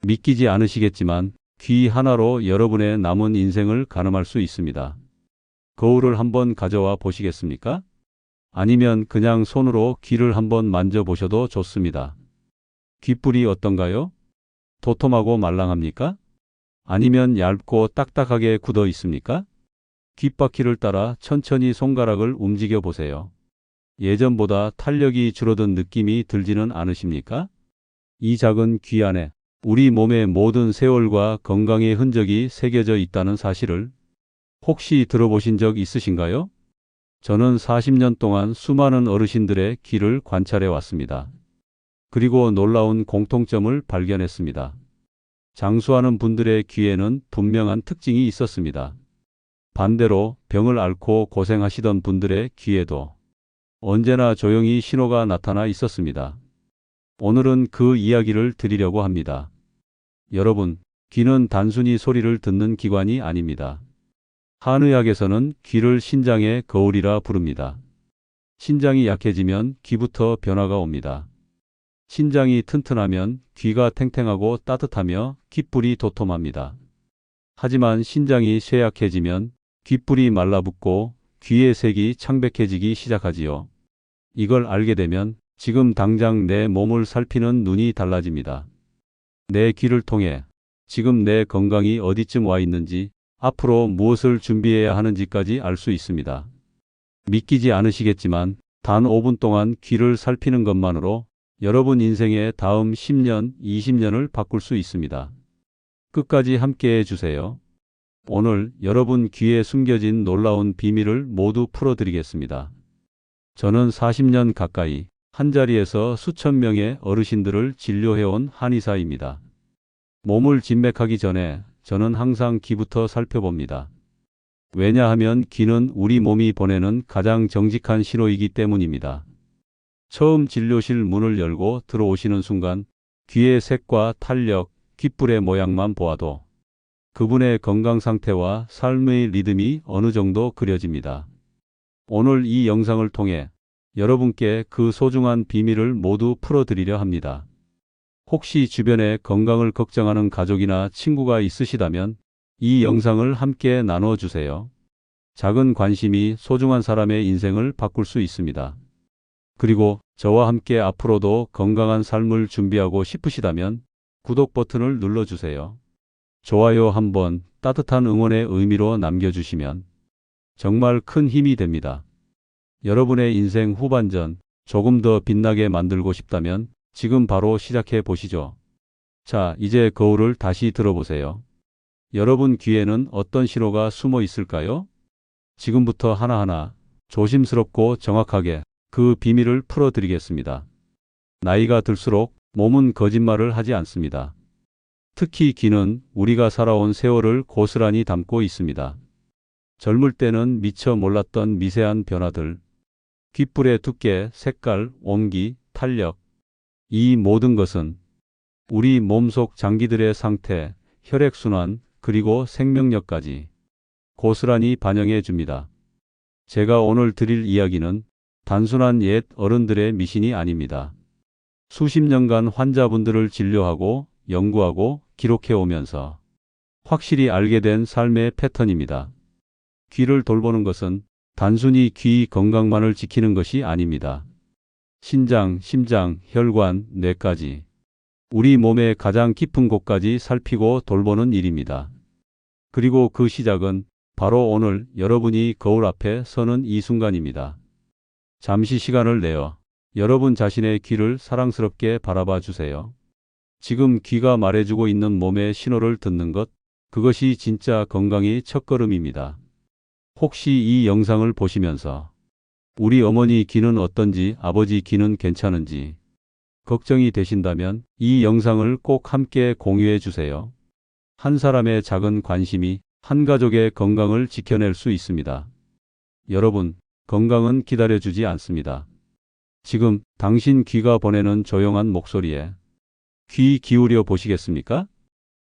믿기지 않으시겠지만 귀 하나로 여러분의 남은 인생을 가늠할 수 있습니다. 거울을 한번 가져와 보시겠습니까? 아니면 그냥 손으로 귀를 한번 만져보셔도 좋습니다. 귓불이 어떤가요? 도톰하고 말랑합니까? 아니면 얇고 딱딱하게 굳어 있습니까? 귓바퀴를 따라 천천히 손가락을 움직여 보세요. 예전보다 탄력이 줄어든 느낌이 들지는 않으십니까? 이 작은 귀 안에 우리 몸의 모든 세월과 건강의 흔적이 새겨져 있다는 사실을 혹시 들어보신 적 있으신가요? 저는 40년 동안 수많은 어르신들의 귀를 관찰해 왔습니다. 그리고 놀라운 공통점을 발견했습니다. 장수하는 분들의 귀에는 분명한 특징이 있었습니다. 반대로 병을 앓고 고생하시던 분들의 귀에도 언제나 조용히 신호가 나타나 있었습니다. 오늘은 그 이야기를 드리려고 합니다. 여러분, 귀는 단순히 소리를 듣는 기관이 아닙니다. 한의학에서는 귀를 신장의 거울이라 부릅니다. 신장이 약해지면 귀부터 변화가 옵니다. 신장이 튼튼하면 귀가 탱탱하고 따뜻하며 귓불이 도톰합니다. 하지만 신장이 쇠약해지면 귓불이 말라붙고 귀의 색이 창백해지기 시작하지요. 이걸 알게 되면 지금 당장 내 몸을 살피는 눈이 달라집니다. 내 귀를 통해 지금 내 건강이 어디쯤 와 있는지, 앞으로 무엇을 준비해야 하는지까지 알 수 있습니다. 믿기지 않으시겠지만 단 5분 동안 귀를 살피는 것만으로 여러분 인생의 다음 10년, 20년을 바꿀 수 있습니다. 끝까지 함께해 주세요. 오늘 여러분 귀에 숨겨진 놀라운 비밀을 모두 풀어드리겠습니다. 저는 40년 가까이 한자리에서 수천 명의 어르신들을 진료해온 한의사입니다. 몸을 진맥하기 전에 저는 항상 귀부터 살펴봅니다. 왜냐하면 귀는 우리 몸이 보내는 가장 정직한 신호이기 때문입니다. 처음 진료실 문을 열고 들어오시는 순간 귀의 색과 탄력, 귓불의 모양만 보아도 그분의 건강 상태와 삶의 리듬이 어느 정도 그려집니다. 오늘 이 영상을 통해 여러분께 그 소중한 비밀을 모두 풀어드리려 합니다. 혹시 주변에 건강을 걱정하는 가족이나 친구가 있으시다면 이 영상을 함께 나눠주세요. 작은 관심이 소중한 사람의 인생을 바꿀 수 있습니다. 그리고 저와 함께 앞으로도 건강한 삶을 준비하고 싶으시다면 구독 버튼을 눌러주세요. 좋아요 한번 따뜻한 응원의 의미로 남겨주시면 정말 큰 힘이 됩니다. 여러분의 인생 후반전 조금 더 빛나게 만들고 싶다면 지금 바로 시작해 보시죠. 자, 이제 거울을 다시 들어보세요. 여러분 귀에는 어떤 신호가 숨어 있을까요? 지금부터 하나하나 조심스럽고 정확하게 그 비밀을 풀어드리겠습니다. 나이가 들수록 몸은 거짓말을 하지 않습니다. 특히 귀는 우리가 살아온 세월을 고스란히 담고 있습니다. 젊을 때는 미처 몰랐던 미세한 변화들, 귓불의 두께, 색깔, 온기, 탄력, 이 모든 것은 우리 몸속 장기들의 상태, 혈액순환, 그리고 생명력까지 고스란히 반영해 줍니다. 제가 오늘 드릴 이야기는 단순한 옛 어른들의 미신이 아닙니다. 수십 년간 환자분들을 진료하고 연구하고 기록해 오면서 확실히 알게 된 삶의 패턴입니다. 귀를 돌보는 것은 단순히 귀 건강만을 지키는 것이 아닙니다. 신장, 심장, 혈관, 뇌까지 우리 몸의 가장 깊은 곳까지 살피고 돌보는 일입니다. 그리고 그 시작은 바로 오늘 여러분이 거울 앞에 서는 이 순간입니다. 잠시 시간을 내어 여러분 자신의 귀를 사랑스럽게 바라봐 주세요. 지금 귀가 말해주고 있는 몸의 신호를 듣는 것, 그것이 진짜 건강의 첫걸음입니다. 혹시 이 영상을 보시면서 우리 어머니 귀는 어떤지, 아버지 귀는 괜찮은지 걱정이 되신다면 이 영상을 꼭 함께 공유해 주세요. 한 사람의 작은 관심이 한 가족의 건강을 지켜낼 수 있습니다. 여러분, 건강은 기다려주지 않습니다. 지금 당신 귀가 보내는 조용한 목소리에 귀 기울여 보시겠습니까?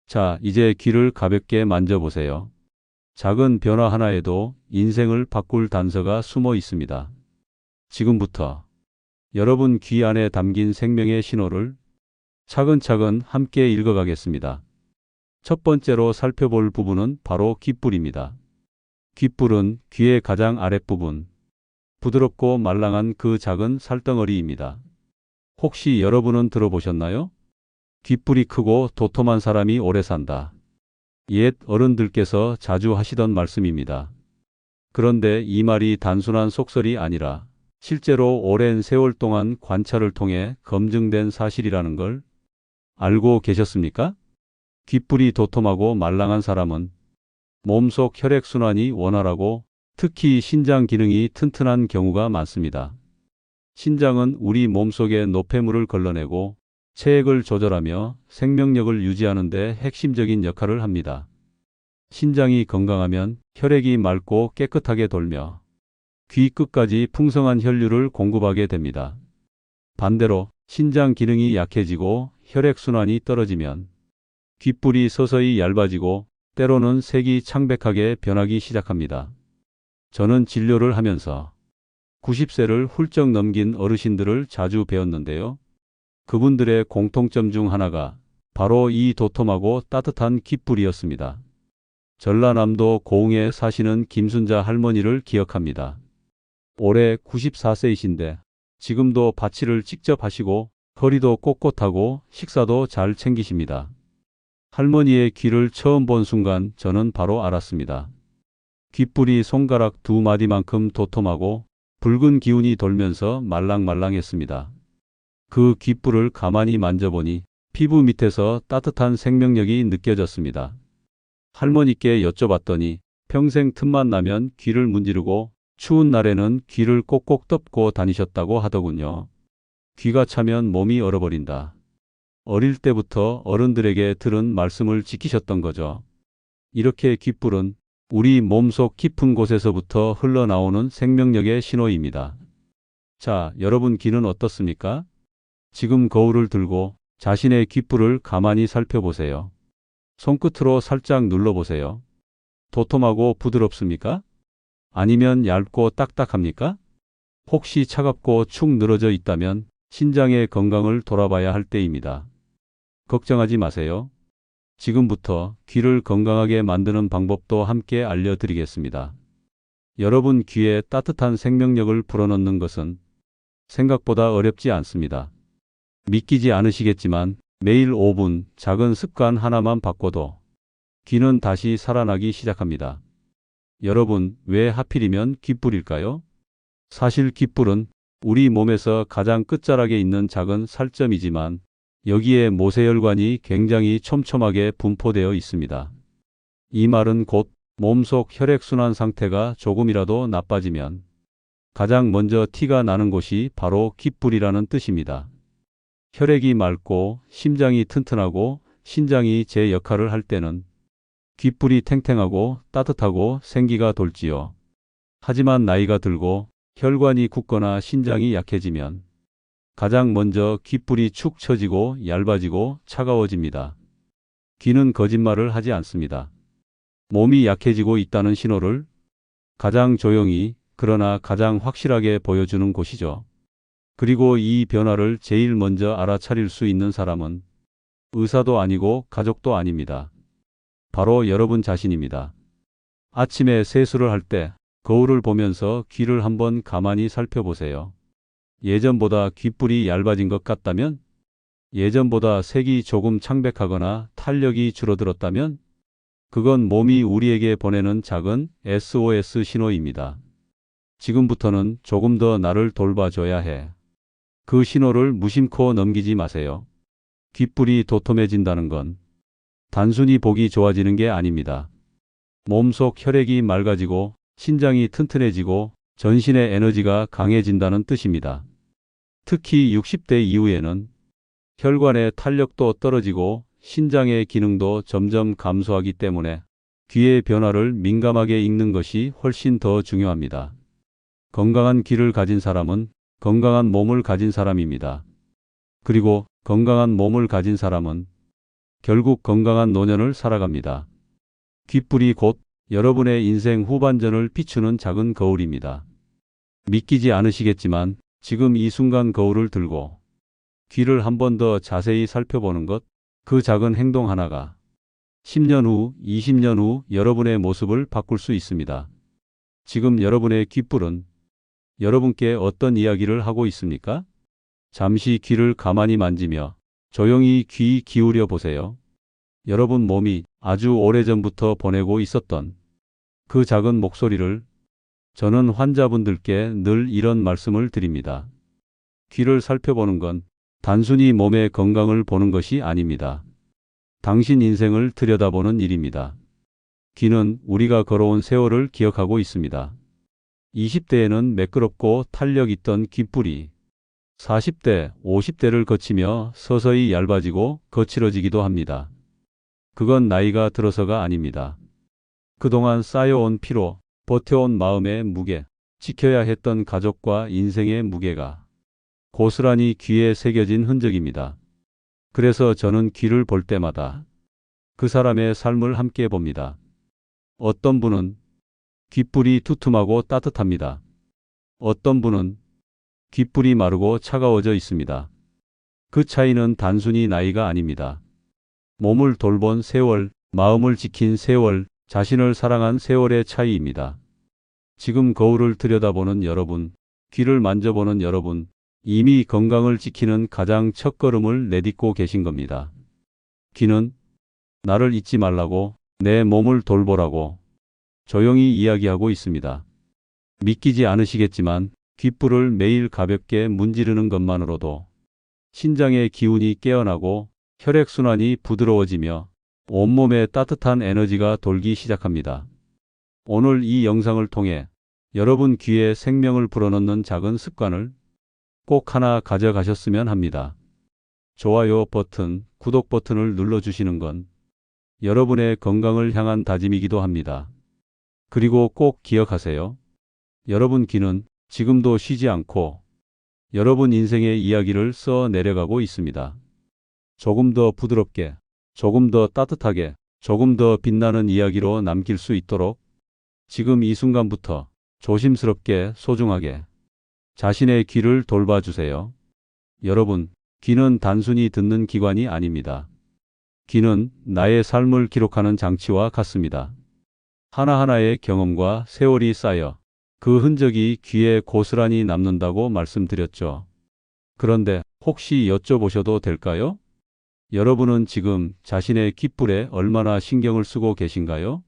자, 이제 귀를 가볍게 만져보세요. 작은 변화 하나에도 인생을 바꿀 단서가 숨어 있습니다. 지금부터 여러분 귀 안에 담긴 생명의 신호를 차근차근 함께 읽어가겠습니다. 첫 번째로 살펴볼 부분은 바로 귓불입니다. 귓불은 귀의 가장 아랫부분, 부드럽고 말랑한 그 작은 살덩어리입니다. 혹시 여러분은 들어보셨나요? 귓불이 크고 도톰한 사람이 오래 산다. 옛 어른들께서 자주 하시던 말씀입니다. 그런데 이 말이 단순한 속설이 아니라 실제로 오랜 세월 동안 관찰을 통해 검증된 사실이라는 걸 알고 계셨습니까? 귓불이 도톰하고 말랑한 사람은 몸속 혈액순환이 원활하고 특히 신장 기능이 튼튼한 경우가 많습니다. 신장은 우리 몸속의 노폐물을 걸러내고 체액을 조절하며 생명력을 유지하는 데 핵심적인 역할을 합니다. 신장이 건강하면 혈액이 맑고 깨끗하게 돌며 귀 끝까지 풍성한 혈류를 공급하게 됩니다. 반대로 신장 기능이 약해지고 혈액순환이 떨어지면 귓불이 서서히 얇아지고 때로는 색이 창백하게 변하기 시작합니다. 저는 진료를 하면서 90세를 훌쩍 넘긴 어르신들을 자주 배웠는데요. 그분들의 공통점 중 하나가 바로 이 도톰하고 따뜻한 귓불이었습니다. 전라남도 고흥에 사시는 김순자 할머니를 기억합니다. 올해 94세이신데 지금도 바치를 직접 하시고 허리도 꼿꼿하고 식사도 잘 챙기십니다. 할머니의 귀를 처음 본 순간 저는 바로 알았습니다. 귓불이 손가락 두 마디만큼 도톰하고 붉은 기운이 돌면서 말랑말랑했습니다. 그 귓불을 가만히 만져보니 피부 밑에서 따뜻한 생명력이 느껴졌습니다. 할머니께 여쭤봤더니 평생 틈만 나면 귀를 문지르고 추운 날에는 귀를 꼭꼭 덮고 다니셨다고 하더군요. 귀가 차면 몸이 얼어버린다. 어릴 때부터 어른들에게 들은 말씀을 지키셨던 거죠. 이렇게 귓불은 우리 몸속 깊은 곳에서부터 흘러나오는 생명력의 신호입니다. 자, 여러분 귀는 어떻습니까? 지금 거울을 들고 자신의 귓불을 가만히 살펴보세요. 손끝으로 살짝 눌러보세요. 도톰하고 부드럽습니까? 아니면 얇고 딱딱합니까? 혹시 차갑고 축 늘어져 있다면 신장의 건강을 돌아봐야 할 때입니다. 걱정하지 마세요. 지금부터 귀를 건강하게 만드는 방법도 함께 알려드리겠습니다. 여러분 귀에 따뜻한 생명력을 불어넣는 것은 생각보다 어렵지 않습니다. 믿기지 않으시겠지만 매일 5분 작은 습관 하나만 바꿔도 귀는 다시 살아나기 시작합니다. 여러분, 왜 하필이면 귓불일까요? 사실 귓불은 우리 몸에서 가장 끝자락에 있는 작은 살점이지만 여기에 모세혈관이 굉장히 촘촘하게 분포되어 있습니다. 이 말은 곧 몸속 혈액순환 상태가 조금이라도 나빠지면 가장 먼저 티가 나는 곳이 바로 귓불이라는 뜻입니다. 혈액이 맑고 심장이 튼튼하고 신장이 제 역할을 할 때는 귓불이 탱탱하고 따뜻하고 생기가 돌지요. 하지만 나이가 들고 혈관이 굳거나 신장이 약해지면 가장 먼저 귓불이 축 처지고 얇아지고 차가워집니다. 귀는 거짓말을 하지 않습니다. 몸이 약해지고 있다는 신호를 가장 조용히 그러나 가장 확실하게 보여주는 곳이죠. 그리고 이 변화를 제일 먼저 알아차릴 수 있는 사람은 의사도 아니고 가족도 아닙니다. 바로 여러분 자신입니다. 아침에 세수를 할 때 거울을 보면서 귀를 한번 가만히 살펴보세요. 예전보다 귓불이 얇아진 것 같다면? 예전보다 색이 조금 창백하거나 탄력이 줄어들었다면? 그건 몸이 우리에게 보내는 작은 SOS 신호입니다. 지금부터는 조금 더 나를 돌봐줘야 해. 그 신호를 무심코 넘기지 마세요. 귓불이 도톰해진다는 건 단순히 보기 좋아지는 게 아닙니다. 몸속 혈액이 맑아지고 신장이 튼튼해지고 전신의 에너지가 강해진다는 뜻입니다. 특히 60대 이후에는 혈관의 탄력도 떨어지고 신장의 기능도 점점 감소하기 때문에 귀의 변화를 민감하게 읽는 것이 훨씬 더 중요합니다. 건강한 귀를 가진 사람은 건강한 몸을 가진 사람입니다. 그리고 건강한 몸을 가진 사람은 결국 건강한 노년을 살아갑니다. 귓불이 곧 여러분의 인생 후반전을 비추는 작은 거울입니다. 믿기지 않으시겠지만 지금 이 순간 거울을 들고 귀를 한 번 더 자세히 살펴보는 것, 그 작은 행동 하나가 10년 후, 20년 후 여러분의 모습을 바꿀 수 있습니다. 지금 여러분의 귓불은 여러분께 어떤 이야기를 하고 있습니까? 잠시 귀를 가만히 만지며 조용히 귀 기울여 보세요. 여러분 몸이 아주 오래전부터 보내고 있었던 그 작은 목소리를. 저는 환자분들께 늘 이런 말씀을 드립니다. 귀를 살펴보는 건 단순히 몸의 건강을 보는 것이 아닙니다. 당신 인생을 들여다보는 일입니다. 귀는 우리가 걸어온 세월을 기억하고 있습니다. 20대에는 매끄럽고 탄력 있던 귓불이 40대, 50대를 거치며 서서히 얇아지고 거칠어지기도 합니다. 그건 나이가 들어서가 아닙니다. 그동안 쌓여온 피로, 버텨온 마음의 무게, 지켜야 했던 가족과 인생의 무게가 고스란히 귀에 새겨진 흔적입니다. 그래서 저는 귀를 볼 때마다 그 사람의 삶을 함께 봅니다. 어떤 분은 귓불이 두툼하고 따뜻합니다. 어떤 분은 귓불이 마르고 차가워져 있습니다. 그 차이는 단순히 나이가 아닙니다. 몸을 돌본 세월, 마음을 지킨 세월, 자신을 사랑한 세월의 차이입니다. 지금 거울을 들여다보는 여러분, 귀를 만져보는 여러분, 이미 건강을 지키는 가장 첫걸음을 내딛고 계신 겁니다. 귀는 나를 잊지 말라고, 내 몸을 돌보라고 조용히 이야기하고 있습니다. 믿기지 않으시겠지만 귓불을 매일 가볍게 문지르는 것만으로도 신장의 기운이 깨어나고 혈액순환이 부드러워지며 온몸에 따뜻한 에너지가 돌기 시작합니다. 오늘 이 영상을 통해 여러분 귀에 생명을 불어넣는 작은 습관을 꼭 하나 가져가셨으면 합니다. 좋아요 버튼, 구독 버튼을 눌러주시는 건 여러분의 건강을 향한 다짐이기도 합니다. 그리고 꼭 기억하세요. 여러분 귀는 지금도 쉬지 않고 여러분 인생의 이야기를 써 내려가고 있습니다. 조금 더 부드럽게, 조금 더 따뜻하게, 조금 더 빛나는 이야기로 남길 수 있도록 지금 이 순간부터 조심스럽게 소중하게 자신의 귀를 돌봐주세요. 여러분, 귀는 단순히 듣는 기관이 아닙니다. 귀는 나의 삶을 기록하는 장치와 같습니다. 하나하나의 경험과 세월이 쌓여 그 흔적이 귀에 고스란히 남는다고 말씀드렸죠. 그런데 혹시 여쭤보셔도 될까요? 여러분은 지금 자신의 귓불에 얼마나 신경을 쓰고 계신가요?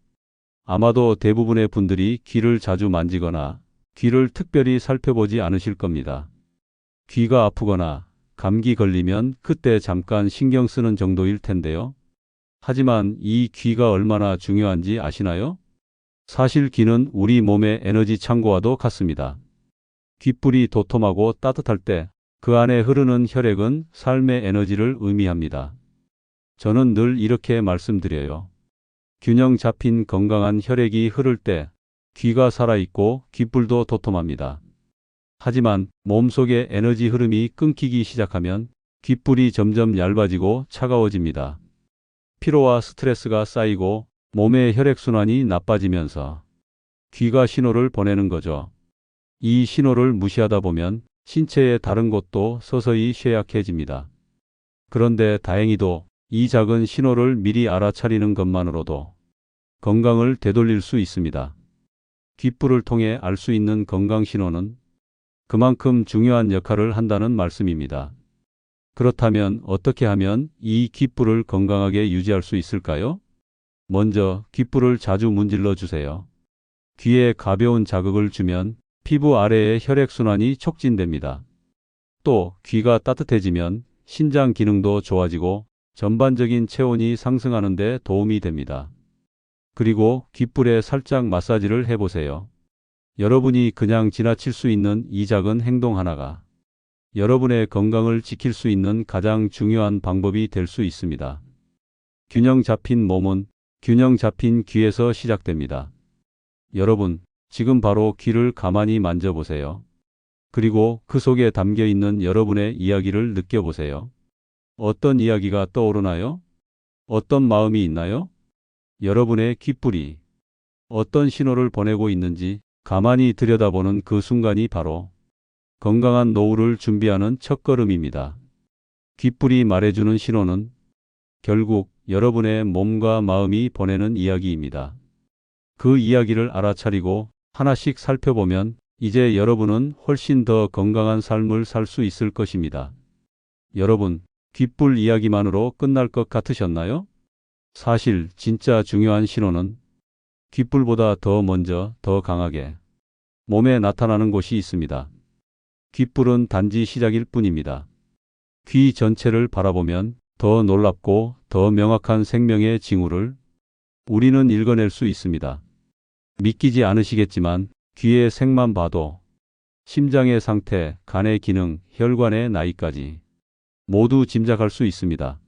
아마도 대부분의 분들이 귀를 자주 만지거나 귀를 특별히 살펴보지 않으실 겁니다. 귀가 아프거나 감기 걸리면 그때 잠깐 신경 쓰는 정도일 텐데요. 하지만 이 귀가 얼마나 중요한지 아시나요? 사실 귀는 우리 몸의 에너지 창고와도 같습니다. 귓불이 도톰하고 따뜻할 때 그 안에 흐르는 혈액은 삶의 에너지를 의미합니다. 저는 늘 이렇게 말씀드려요. 균형 잡힌 건강한 혈액이 흐를 때 귀가 살아있고 귓불도 도톰합니다. 하지만 몸속의 에너지 흐름이 끊기기 시작하면 귓불이 점점 얇아지고 차가워집니다. 피로와 스트레스가 쌓이고 몸의 혈액순환이 나빠지면서 귀가 신호를 보내는 거죠. 이 신호를 무시하다 보면 신체의 다른 곳도 서서히 쇠약해집니다. 그런데 다행히도 이 작은 신호를 미리 알아차리는 것만으로도 건강을 되돌릴 수 있습니다. 귓불을 통해 알 수 있는 건강 신호는 그만큼 중요한 역할을 한다는 말씀입니다. 그렇다면 어떻게 하면 이 귓불을 건강하게 유지할 수 있을까요? 먼저 귓불을 자주 문질러 주세요. 귀에 가벼운 자극을 주면 피부 아래의 혈액순환이 촉진됩니다. 또 귀가 따뜻해지면 신장 기능도 좋아지고 전반적인 체온이 상승하는 데 도움이 됩니다. 그리고 귓불에 살짝 마사지를 해보세요. 여러분이 그냥 지나칠 수 있는 이 작은 행동 하나가 여러분의 건강을 지킬 수 있는 가장 중요한 방법이 될 수 있습니다. 균형 잡힌 몸은 균형 잡힌 귀에서 시작됩니다. 여러분, 지금 바로 귀를 가만히 만져보세요. 그리고 그 속에 담겨 있는 여러분의 이야기를 느껴보세요. 어떤 이야기가 떠오르나요? 어떤 마음이 있나요? 여러분의 귓불이 어떤 신호를 보내고 있는지 가만히 들여다보는 그 순간이 바로 건강한 노후를 준비하는 첫걸음입니다. 귓불이 말해주는 신호는 결국 여러분의 몸과 마음이 보내는 이야기입니다. 그 이야기를 알아차리고 하나씩 살펴보면 이제 여러분은 훨씬 더 건강한 삶을 살 수 있을 것입니다. 여러분, 귓불 이야기만으로 끝날 것 같으셨나요? 사실 진짜 중요한 신호는 귓불보다 더 먼저, 더 강하게 몸에 나타나는 곳이 있습니다. 귓불은 단지 시작일 뿐입니다. 귀 전체를 바라보면 더 놀랍고 더 명확한 생명의 징후를 우리는 읽어낼 수 있습니다. 믿기지 않으시겠지만 귀의 색만 봐도 심장의 상태, 간의 기능, 혈관의 나이까지 모두 짐작할 수 있습니다.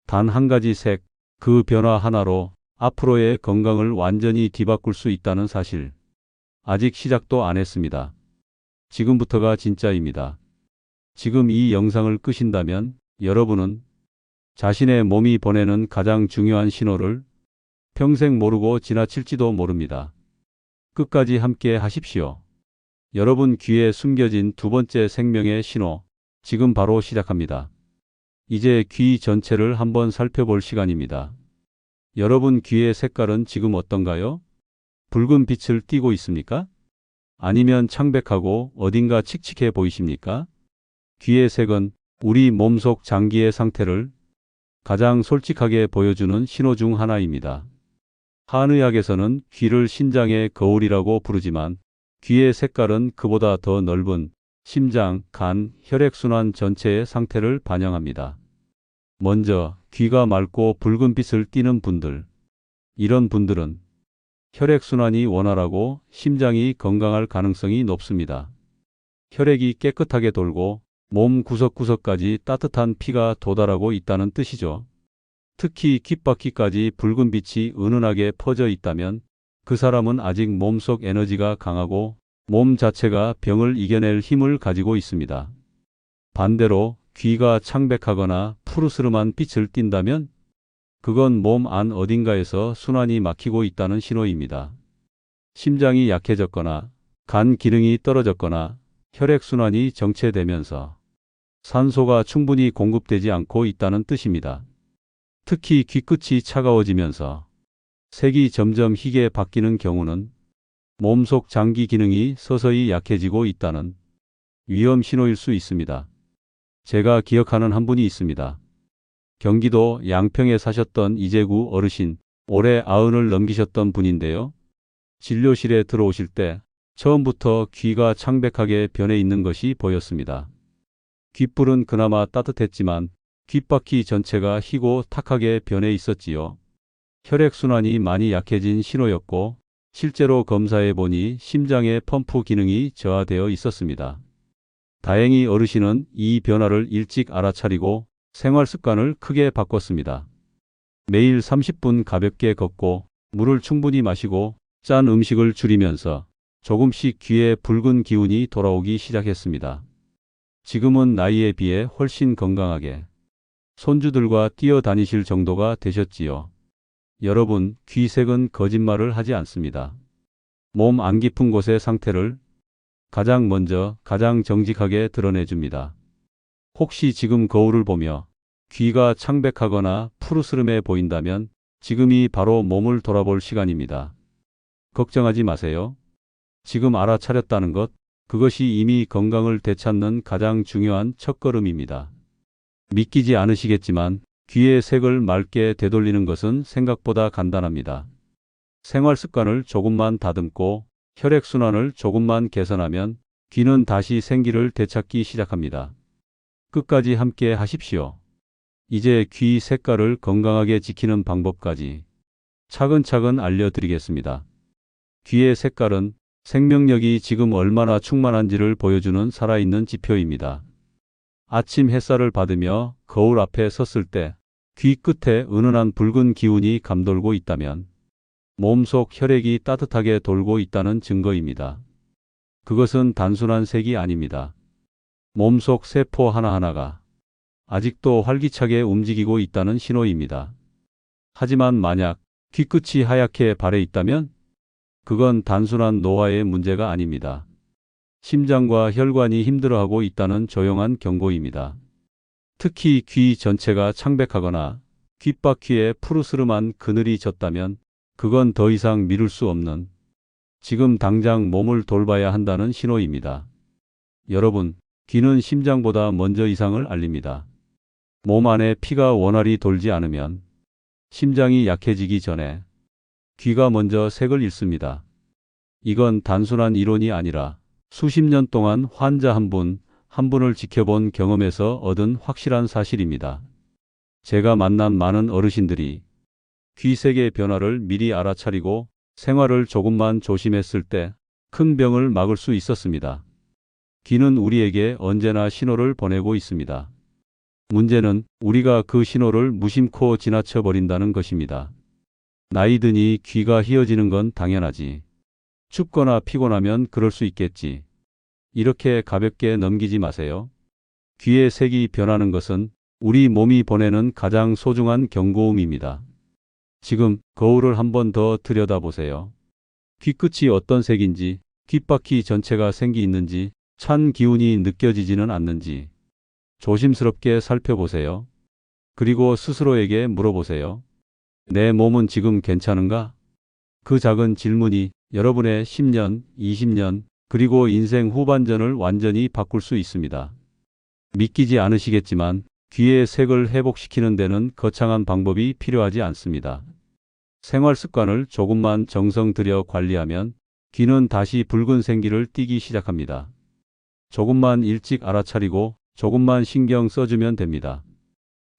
단 한 가지 색, 그 변화 하나로 앞으로의 건강을 완전히 뒤바꿀 수 있다는 사실. 아직 시작도 안 했습니다. 지금부터가 진짜입니다. 지금 이 영상을 끄신다면 여러분은 자신의 몸이 보내는 가장 중요한 신호를 평생 모르고 지나칠지도 모릅니다. 끝까지 함께 하십시오. 여러분 귀에 숨겨진 두 번째 생명의 신호, 지금 바로 시작합니다. 이제 귀 전체를 한번 살펴볼 시간입니다. 여러분 귀의 색깔은 지금 어떤가요? 붉은 빛을 띠고 있습니까? 아니면 창백하고 어딘가 칙칙해 보이십니까? 귀의 색은 우리 몸속 장기의 상태를 가장 솔직하게 보여주는 신호 중 하나입니다. 한의학에서는 귀를 신장의 거울이라고 부르지만 귀의 색깔은 그보다 더 넓은 심장, 간, 혈액순환 전체의 상태를 반영합니다. 먼저 귀가 맑고 붉은 빛을 띠는 분들. 이런 분들은 혈액순환이 원활하고 심장이 건강할 가능성이 높습니다. 혈액이 깨끗하게 돌고 몸 구석구석까지 따뜻한 피가 도달하고 있다는 뜻이죠. 특히 귓바퀴까지 붉은 빛이 은은하게 퍼져 있다면 그 사람은 아직 몸속 에너지가 강하고 몸 자체가 병을 이겨낼 힘을 가지고 있습니다. 반대로 귀가 창백하거나 푸르스름한 빛을 띈다면 그건 몸 안 어딘가에서 순환이 막히고 있다는 신호입니다. 심장이 약해졌거나 간 기능이 떨어졌거나 혈액순환이 정체되면서 산소가 충분히 공급되지 않고 있다는 뜻입니다. 특히 귀끝이 차가워지면서 색이 점점 희게 바뀌는 경우는 몸속 장기 기능이 서서히 약해지고 있다는 위험 신호일 수 있습니다. 제가 기억하는 한 분이 있습니다. 경기도 양평에 사셨던 이재구 어르신, 올해 90을 넘기셨던 분인데요. 진료실에 들어오실 때 처음부터 귀가 창백하게 변해 있는 것이 보였습니다. 귓불은 그나마 따뜻했지만 귓바퀴 전체가 희고 탁하게 변해 있었지요. 혈액순환이 많이 약해진 신호였고 실제로 검사해 보니 심장의 펌프 기능이 저하되어 있었습니다. 다행히 어르신은 이 변화를 일찍 알아차리고 생활 습관을 크게 바꿨습니다. 매일 30분 가볍게 걷고 물을 충분히 마시고 짠 음식을 줄이면서 조금씩 귀에 붉은 기운이 돌아오기 시작했습니다. 지금은 나이에 비해 훨씬 건강하게 손주들과 뛰어다니실 정도가 되셨지요. 여러분, 귀색은 거짓말을 하지 않습니다. 몸 안 깊은 곳의 상태를 가장 먼저 가장 정직하게 드러내줍니다. 혹시 지금 거울을 보며 귀가 창백하거나 푸르스름해 보인다면 지금이 바로 몸을 돌아볼 시간입니다. 걱정하지 마세요. 지금 알아차렸다는 것, 그것이 이미 건강을 되찾는 가장 중요한 첫걸음입니다. 믿기지 않으시겠지만 귀의 색을 맑게 되돌리는 것은 생각보다 간단합니다. 생활 습관을 조금만 다듬고 혈액순환을 조금만 개선하면 귀는 다시 생기를 되찾기 시작합니다. 끝까지 함께 하십시오. 이제 귀 색깔을 건강하게 지키는 방법까지 차근차근 알려드리겠습니다. 귀의 색깔은 생명력이 지금 얼마나 충만한지를 보여주는 살아있는 지표입니다. 아침 햇살을 받으며 거울 앞에 섰을 때 귀 끝에 은은한 붉은 기운이 감돌고 있다면 몸속 혈액이 따뜻하게 돌고 있다는 증거입니다. 그것은 단순한 색이 아닙니다. 몸속 세포 하나하나가 아직도 활기차게 움직이고 있다는 신호입니다. 하지만 만약 귀끝이 하얗게 발해 있다면 그건 단순한 노화의 문제가 아닙니다. 심장과 혈관이 힘들어하고 있다는 조용한 경고입니다. 특히 귀 전체가 창백하거나 귓바퀴에 푸르스름한 그늘이 졌다면 그건 더 이상 미룰 수 없는, 지금 당장 몸을 돌봐야 한다는 신호입니다. 여러분, 귀는 심장보다 먼저 이상을 알립니다. 몸 안에 피가 원활히 돌지 않으면 심장이 약해지기 전에 귀가 먼저 색을 잃습니다. 이건 단순한 이론이 아니라 수십 년 동안 환자 한 분 한 분을 지켜본 경험에서 얻은 확실한 사실입니다. 제가 만난 많은 어르신들이 귀색의 변화를 미리 알아차리고 생활을 조금만 조심했을 때 큰 병을 막을 수 있었습니다. 귀는 우리에게 언제나 신호를 보내고 있습니다. 문제는 우리가 그 신호를 무심코 지나쳐 버린다는 것입니다. 나이 드니 귀가 희어지는 건 당연하지. 춥거나 피곤하면 그럴 수 있겠지. 이렇게 가볍게 넘기지 마세요. 귀의 색이 변하는 것은 우리 몸이 보내는 가장 소중한 경고음입니다. 지금 거울을 한 번 더 들여다보세요. 귀끝이 어떤 색인지, 귓바퀴 전체가 생기 있는지, 찬 기운이 느껴지지는 않는지 조심스럽게 살펴보세요. 그리고 스스로에게 물어보세요. 내 몸은 지금 괜찮은가? 그 작은 질문이 여러분의 10년, 20년, 그리고 인생 후반전을 완전히 바꿀 수 있습니다. 믿기지 않으시겠지만 귀의 색을 회복시키는 데는 거창한 방법이 필요하지 않습니다. 생활 습관을 조금만 정성 들여 관리하면 귀는 다시 붉은 생기를 띠기 시작합니다. 조금만 일찍 알아차리고 조금만 신경 써주면 됩니다.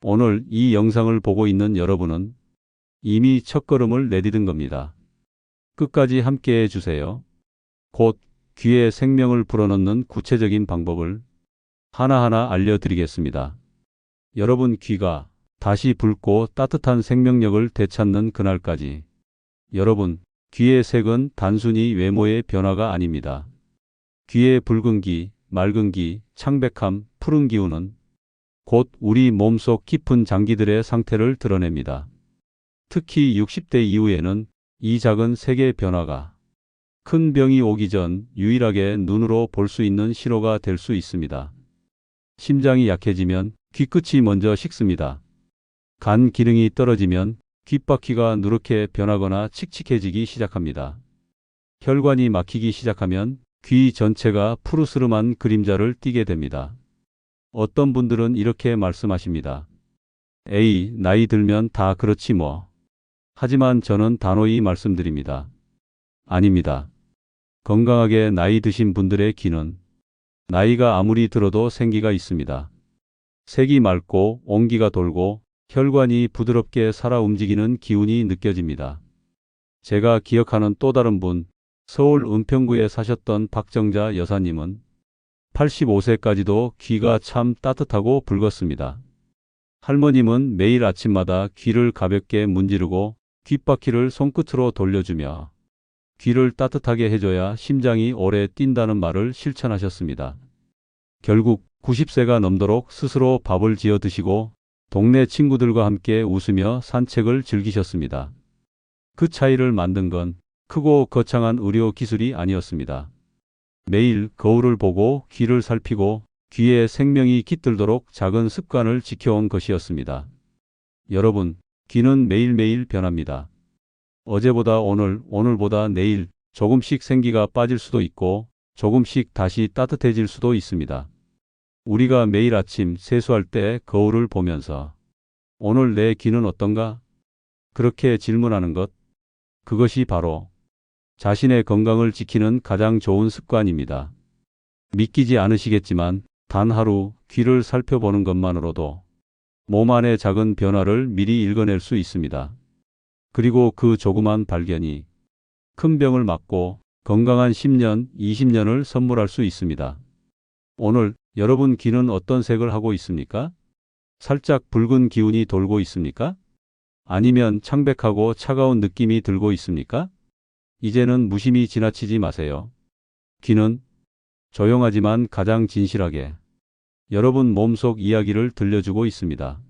오늘 이 영상을 보고 있는 여러분은 이미 첫걸음을 내디딘 겁니다. 끝까지 함께 해주세요. 곧 귀에 생명을 불어넣는 구체적인 방법을 하나하나 알려드리겠습니다. 여러분 귀가 다시 붉고 따뜻한 생명력을 되찾는 그날까지 여러분 귀의 색은 단순히 외모의 변화가 아닙니다. 귀의 붉은 기, 맑은 기, 창백함, 푸른 기운은 곧 우리 몸속 깊은 장기들의 상태를 드러냅니다. 특히 60대 이후에는 이 작은 색의 변화가 큰 병이 오기 전 유일하게 눈으로 볼 수 있는 신호가 될 수 있습니다. 심장이 약해지면 귀끝이 먼저 식습니다. 간 기능이 떨어지면 귓바퀴가 누렇게 변하거나 칙칙해지기 시작합니다. 혈관이 막히기 시작하면 귀 전체가 푸르스름한 그림자를 띠게 됩니다. 어떤 분들은 이렇게 말씀하십니다. 에이, 나이 들면 다 그렇지 뭐. 하지만 저는 단호히 말씀드립니다. 아닙니다. 건강하게 나이 드신 분들의 귀는 나이가 아무리 들어도 생기가 있습니다. 색이 맑고 온기가 돌고 혈관이 부드럽게 살아 움직이는 기운이 느껴집니다. 제가 기억하는 또 다른 분, 서울 은평구에 사셨던 박정자 여사님은 85세까지도 귀가 참 따뜻하고 붉었습니다. 할머님은 매일 아침마다 귀를 가볍게 문지르고 귓바퀴를 손끝으로 돌려주며 귀를 따뜻하게 해줘야 심장이 오래 뛴다는 말을 실천하셨습니다. 결국 90세가 넘도록 스스로 밥을 지어 드시고 동네 친구들과 함께 웃으며 산책을 즐기셨습니다. 그 차이를 만든 건 크고 거창한 의료 기술이 아니었습니다. 매일 거울을 보고 귀를 살피고 귀에 생명이 깃들도록 작은 습관을 지켜온 것이었습니다. 여러분, 귀는 매일매일 변합니다. 어제보다 오늘, 오늘보다 내일 조금씩 생기가 빠질 수도 있고 조금씩 다시 따뜻해질 수도 있습니다. 우리가 매일 아침 세수할 때 거울을 보면서 오늘 내 귀는 어떤가? 그렇게 질문하는 것, 그것이 바로 자신의 건강을 지키는 가장 좋은 습관입니다. 믿기지 않으시겠지만 단 하루 귀를 살펴보는 것만으로도 몸 안의 작은 변화를 미리 읽어낼 수 있습니다. 그리고 그 조그만 발견이 큰 병을 막고 건강한 10년, 20년을 선물할 수 있습니다. 오늘 여러분 귀는 어떤 색을 하고 있습니까? 살짝 붉은 기운이 돌고 있습니까? 아니면 창백하고 차가운 느낌이 들고 있습니까? 이제는 무심히 지나치지 마세요. 귀는 조용하지만 가장 진실하게 여러분 몸속 이야기를 들려주고 있습니다.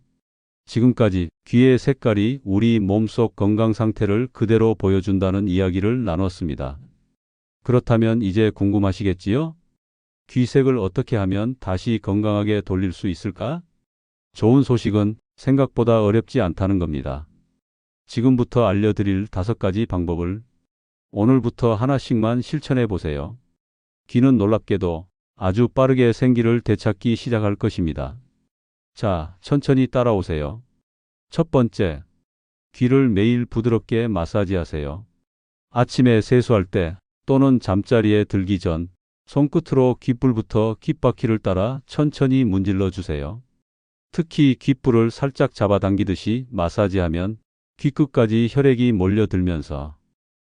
지금까지 귀의 색깔이 우리 몸속 건강 상태를 그대로 보여준다는 이야기를 나눴습니다. 그렇다면 이제 궁금하시겠지요? 귀색을 어떻게 하면 다시 건강하게 돌릴 수 있을까? 좋은 소식은 생각보다 어렵지 않다는 겁니다. 지금부터 알려드릴 5가지 방법을 오늘부터 하나씩만 실천해 보세요. 귀는 놀랍게도 아주 빠르게 생기를 되찾기 시작할 것입니다. 자, 천천히 따라오세요. 첫 번째, 귀를 매일 부드럽게 마사지하세요. 아침에 세수할 때 또는 잠자리에 들기 전 손끝으로 귓불부터 귓바퀴를 따라 천천히 문질러 주세요. 특히 귓불을 살짝 잡아당기듯이 마사지하면 귀끝까지 혈액이 몰려들면서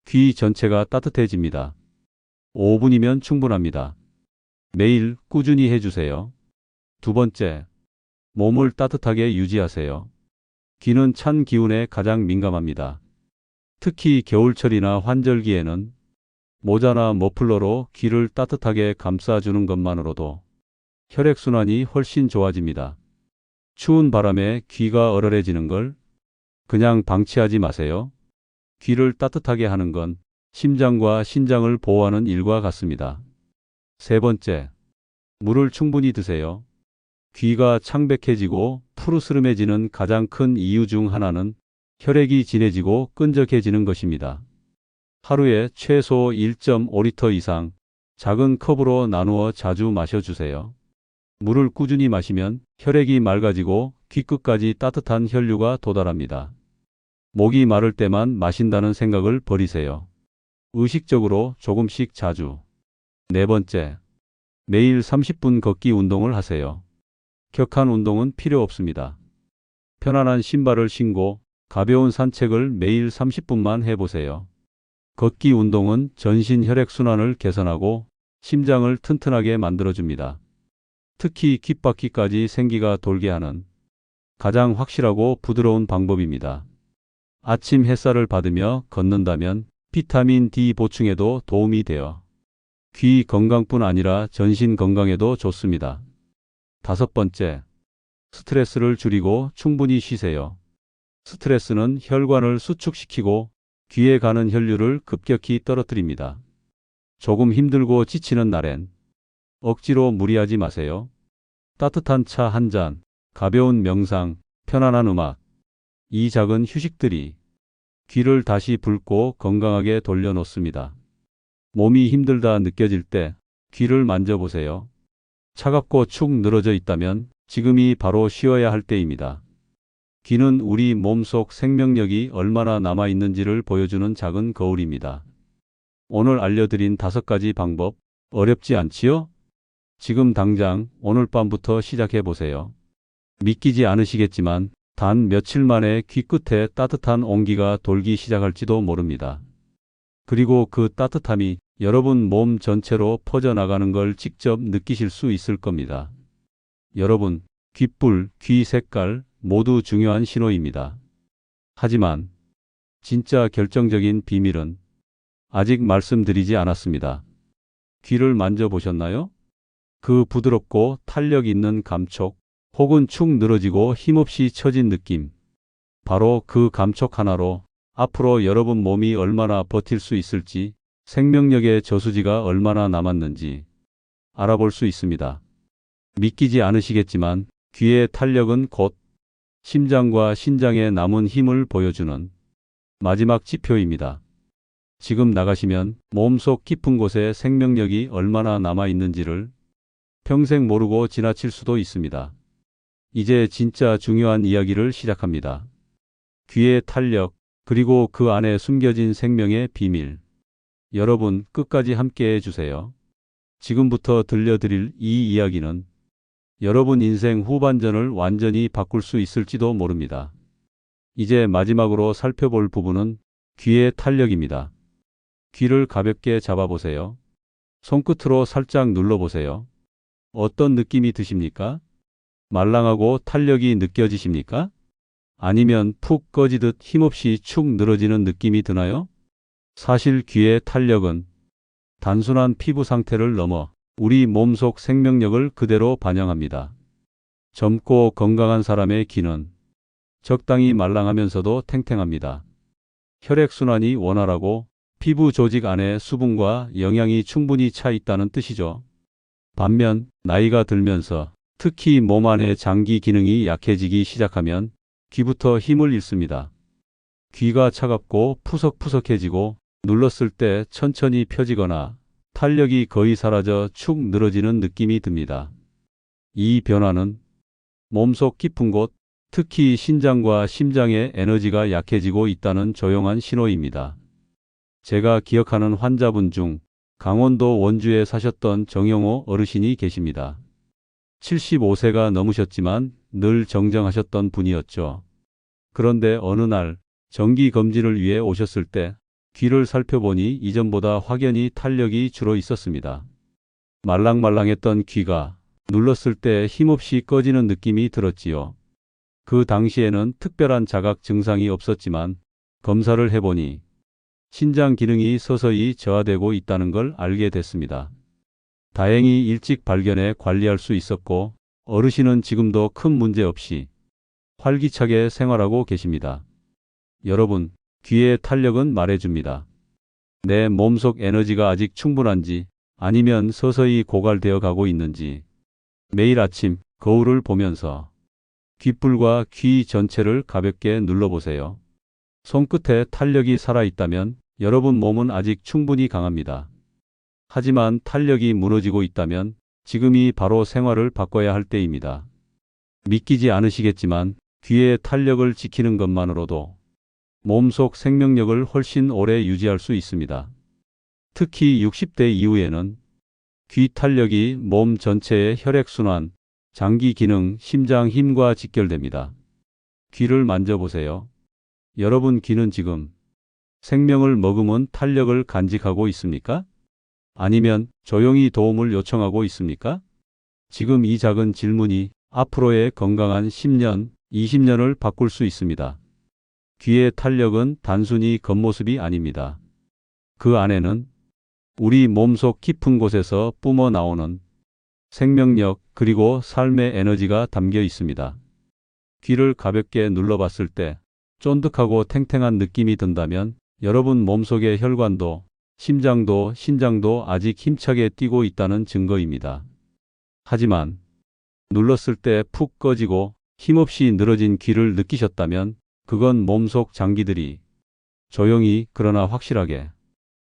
귀 전체가 따뜻해집니다. 5분이면 충분합니다. 매일 꾸준히 해주세요. 두 번째, 몸을 따뜻하게 유지하세요. 귀는 찬 기운에 가장 민감합니다. 특히 겨울철이나 환절기에는 모자나 머플러로 귀를 따뜻하게 감싸주는 것만으로도 혈액순환이 훨씬 좋아집니다. 추운 바람에 귀가 얼얼해지는 걸 그냥 방치하지 마세요. 귀를 따뜻하게 하는 건 심장과 신장을 보호하는 일과 같습니다. 세 번째, 물을 충분히 드세요. 귀가 창백해지고 푸르스름해지는 가장 큰 이유 중 하나는 혈액이 진해지고 끈적해지는 것입니다. 하루에 최소 1.5리터 이상 작은 컵으로 나누어 자주 마셔주세요. 물을 꾸준히 마시면 혈액이 맑아지고 귀끝까지 따뜻한 혈류가 도달합니다. 목이 마를 때만 마신다는 생각을 버리세요. 의식적으로 조금씩 자주. 네 번째, 매일 30분 걷기 운동을 하세요. 격한 운동은 필요 없습니다. 편안한 신발을 신고 가벼운 산책을 매일 30분만 해보세요. 걷기 운동은 전신 혈액순환을 개선하고 심장을 튼튼하게 만들어줍니다. 특히 귓바퀴까지 생기가 돌게 하는 가장 확실하고 부드러운 방법입니다. 아침 햇살을 받으며 걷는다면 비타민 D 보충에도 도움이 되어 귀 건강뿐 아니라 전신 건강에도 좋습니다. 다섯 번째, 스트레스를 줄이고 충분히 쉬세요. 스트레스는 혈관을 수축시키고 귀에 가는 혈류를 급격히 떨어뜨립니다. 조금 힘들고 지치는 날엔 억지로 무리하지 마세요. 따뜻한 차 한 잔, 가벼운 명상, 편안한 음악, 이 작은 휴식들이 귀를 다시 붉고 건강하게 돌려놓습니다. 몸이 힘들다 느껴질 때 귀를 만져보세요. 차갑고 축 늘어져 있다면 지금이 바로 쉬어야 할 때입니다. 귀는 우리 몸속 생명력이 얼마나 남아있는지를 보여주는 작은 거울입니다. 오늘 알려드린 5가지 방법, 어렵지 않지요? 지금 당장 오늘 밤부터 시작해 보세요. 믿기지 않으시겠지만 단 며칠 만에 귀끝에 따뜻한 온기가 돌기 시작할지도 모릅니다. 그리고 그 따뜻함이 여러분 몸 전체로 퍼져나가는 걸 직접 느끼실 수 있을 겁니다. 여러분, 귓불, 귀 색깔 모두 중요한 신호입니다. 하지만 진짜 결정적인 비밀은 아직 말씀드리지 않았습니다. 귀를 만져보셨나요? 그 부드럽고 탄력 있는 감촉, 혹은 축 늘어지고 힘없이 처진 느낌. 바로 그 감촉 하나로 앞으로 여러분 몸이 얼마나 버틸 수 있을지, 생명력의 저수지가 얼마나 남았는지 알아볼 수 있습니다. 믿기지 않으시겠지만 귀의 탄력은 곧 심장과 신장에 남은 힘을 보여주는 마지막 지표입니다. 지금 나가시면 몸속 깊은 곳에 생명력이 얼마나 남아있는지를 평생 모르고 지나칠 수도 있습니다. 이제 진짜 중요한 이야기를 시작합니다. 귀의 탄력, 그리고 그 안에 숨겨진 생명의 비밀. 여러분 끝까지 함께 해주세요. 지금부터 들려드릴 이 이야기는 여러분 인생 후반전을 완전히 바꿀 수 있을지도 모릅니다. 이제 마지막으로 살펴볼 부분은 귀의 탄력입니다. 귀를 가볍게 잡아보세요. 손끝으로 살짝 눌러보세요. 어떤 느낌이 드십니까? 말랑하고 탄력이 느껴지십니까? 아니면 푹 꺼지듯 힘없이 축 늘어지는 느낌이 드나요? 사실 귀의 탄력은 단순한 피부 상태를 넘어 우리 몸속 생명력을 그대로 반영합니다. 젊고 건강한 사람의 귀는 적당히 말랑하면서도 탱탱합니다. 혈액순환이 원활하고 피부 조직 안에 수분과 영양이 충분히 차 있다는 뜻이죠. 반면 나이가 들면서 특히 몸 안의 장기 기능이 약해지기 시작하면 귀부터 힘을 잃습니다. 귀가 차갑고 푸석푸석해지고 눌렀을 때 천천히 펴지거나 탄력이 거의 사라져 축 늘어지는 느낌이 듭니다. 이 변화는 몸속 깊은 곳, 특히 신장과 심장의 에너지가 약해지고 있다는 조용한 신호입니다. 제가 기억하는 환자분 중 강원도 원주에 사셨던 정영호 어르신이 계십니다. 75세가 넘으셨지만 늘 정정하셨던 분이었죠. 그런데 어느 날 정기 검진을 위해 오셨을 때 귀를 살펴보니 이전보다 확연히 탄력이 줄어 있었습니다. 말랑말랑했던 귀가 눌렀을 때 힘없이 꺼지는 느낌이 들었지요. 그 당시에는 특별한 자각 증상이 없었지만 검사를 해보니 신장 기능이 서서히 저하되고 있다는 걸 알게 됐습니다. 다행히 일찍 발견해 관리할 수 있었고 어르신은 지금도 큰 문제 없이 활기차게 생활하고 계십니다. 여러분, 귀의 탄력은 말해줍니다. 내 몸속 에너지가 아직 충분한지 아니면 서서히 고갈되어 가고 있는지 매일 아침 거울을 보면서 귓불과 귀 전체를 가볍게 눌러보세요. 손끝에 탄력이 살아있다면 여러분 몸은 아직 충분히 강합니다. 하지만 탄력이 무너지고 있다면 지금이 바로 생활을 바꿔야 할 때입니다. 믿기지 않으시겠지만 귀의 탄력을 지키는 것만으로도 몸속 생명력을 훨씬 오래 유지할 수 있습니다. 특히 60대 이후에는 귀 탄력이 몸 전체의 혈액순환, 장기 기능, 심장 힘과 직결됩니다. 귀를 만져보세요. 여러분 귀는 지금 생명을 머금은 탄력을 간직하고 있습니까? 아니면 조용히 도움을 요청하고 있습니까? 지금 이 작은 질문이 앞으로의 건강한 10년, 20년을 바꿀 수 있습니다. 귀의 탄력은 단순히 겉모습이 아닙니다. 그 안에는 우리 몸속 깊은 곳에서 뿜어 나오는 생명력 그리고 삶의 에너지가 담겨 있습니다. 귀를 가볍게 눌러봤을 때 쫀득하고 탱탱한 느낌이 든다면 여러분 몸속의 혈관도 심장도 신장도 아직 힘차게 뛰고 있다는 증거입니다. 하지만 눌렀을 때 푹 꺼지고 힘없이 늘어진 귀를 느끼셨다면 그건 몸속 장기들이 조용히 그러나 확실하게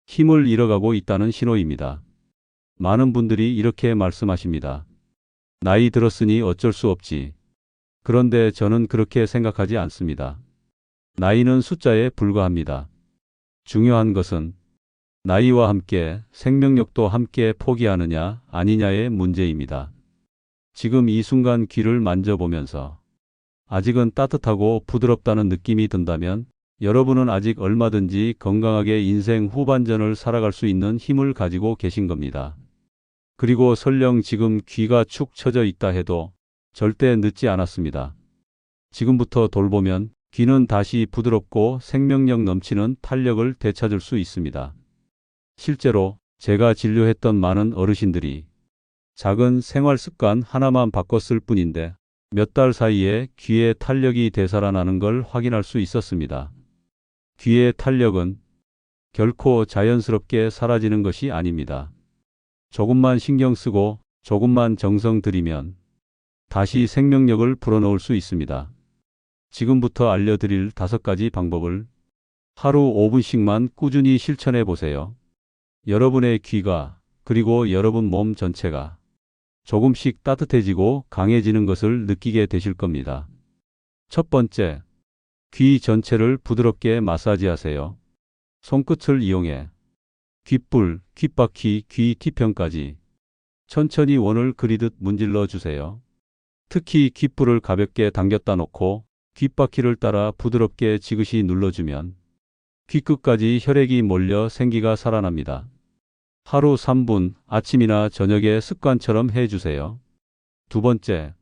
힘을 잃어가고 있다는 신호입니다. 많은 분들이 이렇게 말씀하십니다. 나이 들었으니 어쩔 수 없지. 그런데 저는 그렇게 생각하지 않습니다. 나이는 숫자에 불과합니다. 중요한 것은 나이와 함께 생명력도 함께 포기하느냐 아니냐의 문제입니다. 지금 이 순간 귀를 만져보면서 아직은 따뜻하고 부드럽다는 느낌이 든다면 여러분은 아직 얼마든지 건강하게 인생 후반전을 살아갈 수 있는 힘을 가지고 계신 겁니다. 그리고 설령 지금 귀가 축 처져 있다 해도 절대 늦지 않았습니다. 지금부터 돌보면 귀는 다시 부드럽고 생명력 넘치는 탄력을 되찾을 수 있습니다. 실제로 제가 진료했던 많은 어르신들이 작은 생활 습관 하나만 바꿨을 뿐인데 몇 달 사이에 귀의 탄력이 되살아나는 걸 확인할 수 있었습니다. 귀의 탄력은 결코 자연스럽게 사라지는 것이 아닙니다. 조금만 신경 쓰고 조금만 정성 들이면 다시 생명력을 불어넣을 수 있습니다. 지금부터 알려드릴 5가지 방법을 하루 5분씩만 꾸준히 실천해 보세요. 여러분의 귀가 그리고 여러분 몸 전체가 조금씩 따뜻해지고 강해지는 것을 느끼게 되실 겁니다. 첫 번째, 귀 전체를 부드럽게 마사지하세요. 손끝을 이용해 귓불, 귓바퀴, 귀 뒤편까지 천천히 원을 그리듯 문질러 주세요. 특히 귓불을 가볍게 당겼다 놓고 귓바퀴를 따라 부드럽게 지그시 눌러주면 귀끝까지 혈액이 몰려 생기가 살아납니다. 하루 3분 아침이나 저녁에 습관처럼 해주세요. 두 번째,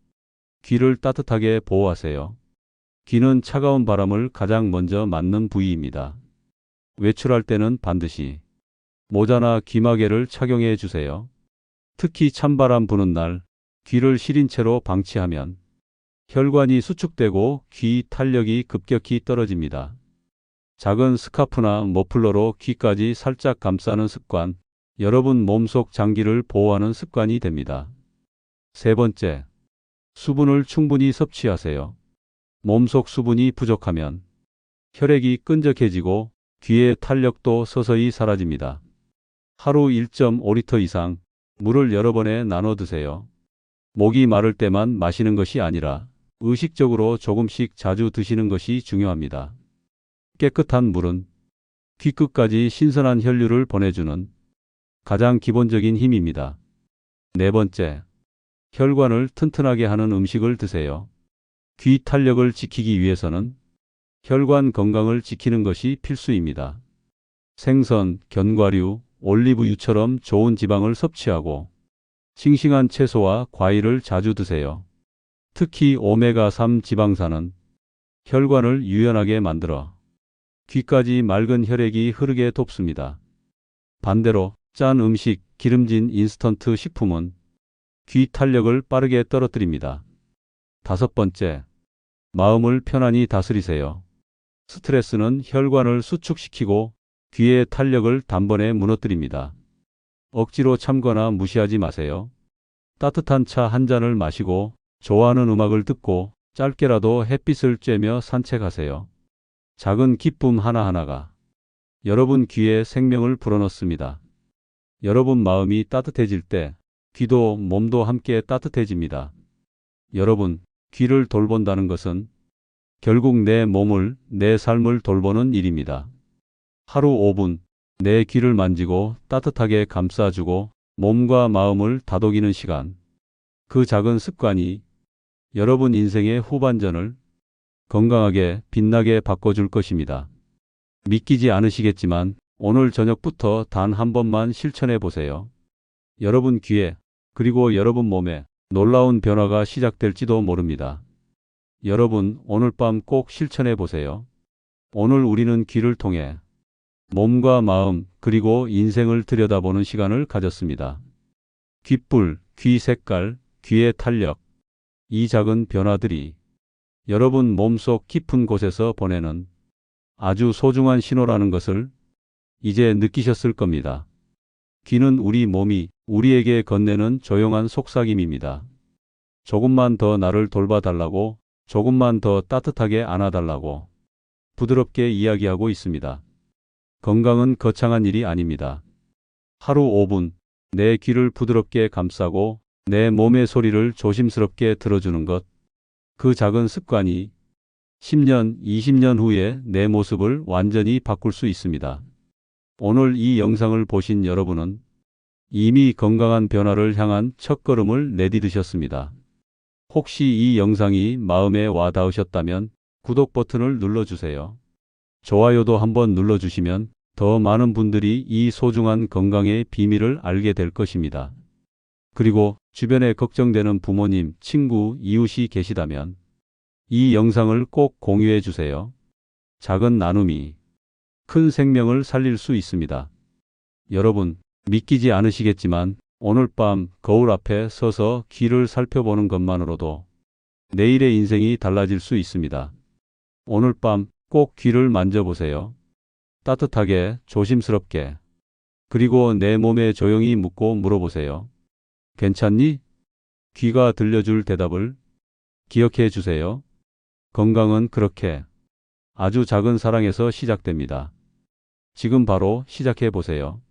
귀를 따뜻하게 보호하세요. 귀는 차가운 바람을 가장 먼저 맞는 부위입니다. 외출할 때는 반드시 모자나 귀마개를 착용해 주세요. 특히 찬바람 부는 날 귀를 시린 채로 방치하면 혈관이 수축되고 귀 탄력이 급격히 떨어집니다. 작은 스카프나 머플러로 귀까지 살짝 감싸는 습관, 여러분 몸속 장기를 보호하는 습관이 됩니다. 세 번째, 수분을 충분히 섭취하세요. 몸속 수분이 부족하면 혈액이 끈적해지고 귀의 탄력도 서서히 사라집니다. 하루 1.5리터 이상 물을 여러 번에 나눠 드세요. 목이 마를 때만 마시는 것이 아니라 의식적으로 조금씩 자주 드시는 것이 중요합니다. 깨끗한 물은 귀끝까지 신선한 혈류를 보내주는 가장 기본적인 힘입니다. 네 번째, 혈관을 튼튼하게 하는 음식을 드세요. 귀 탄력을 지키기 위해서는 혈관 건강을 지키는 것이 필수입니다. 생선, 견과류, 올리브유처럼 좋은 지방을 섭취하고 싱싱한 채소와 과일을 자주 드세요. 특히 오메가3 지방산은 혈관을 유연하게 만들어 귀까지 맑은 혈액이 흐르게 돕습니다. 반대로 짠 음식, 기름진 인스턴트 식품은 귀 탄력을 빠르게 떨어뜨립니다. 다섯 번째, 마음을 편안히 다스리세요. 스트레스는 혈관을 수축시키고 귀의 탄력을 단번에 무너뜨립니다. 억지로 참거나 무시하지 마세요. 따뜻한 차 한 잔을 마시고 좋아하는 음악을 듣고 짧게라도 햇빛을 쬐며 산책하세요. 작은 기쁨 하나하나가 여러분 귀에 생명을 불어넣습니다. 여러분 마음이 따뜻해질 때 귀도 몸도 함께 따뜻해집니다. 여러분, 귀를 돌본다는 것은 결국 내 몸을, 내 삶을 돌보는 일입니다. 하루 5분 내 귀를 만지고 따뜻하게 감싸주고 몸과 마음을 다독이는 시간. 그 작은 습관이 여러분 인생의 후반전을 건강하게 빛나게 바꿔줄 것입니다. 믿기지 않으시겠지만 오늘 저녁부터 단 한 번만 실천해 보세요. 여러분 귀에 그리고 여러분 몸에 놀라운 변화가 시작될지도 모릅니다. 여러분 오늘 밤 꼭 실천해 보세요. 오늘 우리는 귀를 통해 몸과 마음 그리고 인생을 들여다보는 시간을 가졌습니다. 귓불, 귀 색깔, 귀의 탄력. 이 작은 변화들이 여러분 몸속 깊은 곳에서 보내는 아주 소중한 신호라는 것을 이제 느끼셨을 겁니다. 귀는 우리 몸이 우리에게 건네는 조용한 속삭임입니다. 조금만 더 나를 돌봐달라고, 조금만 더 따뜻하게 안아달라고 부드럽게 이야기하고 있습니다. 건강은 거창한 일이 아닙니다. 하루 5분 내 귀를 부드럽게 감싸고 내 몸의 소리를 조심스럽게 들어주는 것. 그 작은 습관이 10년, 20년 후에 내 모습을 완전히 바꿀 수 있습니다. 오늘 이 영상을 보신 여러분은 이미 건강한 변화를 향한 첫걸음을 내디디셨습니다. 혹시 이 영상이 마음에 와 닿으셨다면 구독 버튼을 눌러주세요. 좋아요도 한번 눌러주시면 더 많은 분들이 이 소중한 건강의 비밀을 알게 될 것입니다. 그리고 주변에 걱정되는 부모님, 친구, 이웃이 계시다면 이 영상을 꼭 공유해 주세요. 작은 나눔이 큰 생명을 살릴 수 있습니다. 여러분, 믿기지 않으시겠지만 오늘 밤 거울 앞에 서서 귀를 살펴보는 것만으로도 내일의 인생이 달라질 수 있습니다. 오늘 밤 꼭 귀를 만져보세요. 따뜻하게, 조심스럽게. 그리고 내 몸에 조용히 묻고 물어보세요. 괜찮니? 귀가 들려줄 대답을 기억해 주세요. 건강은 그렇게 아주 작은 사랑에서 시작됩니다. 지금 바로 시작해 보세요.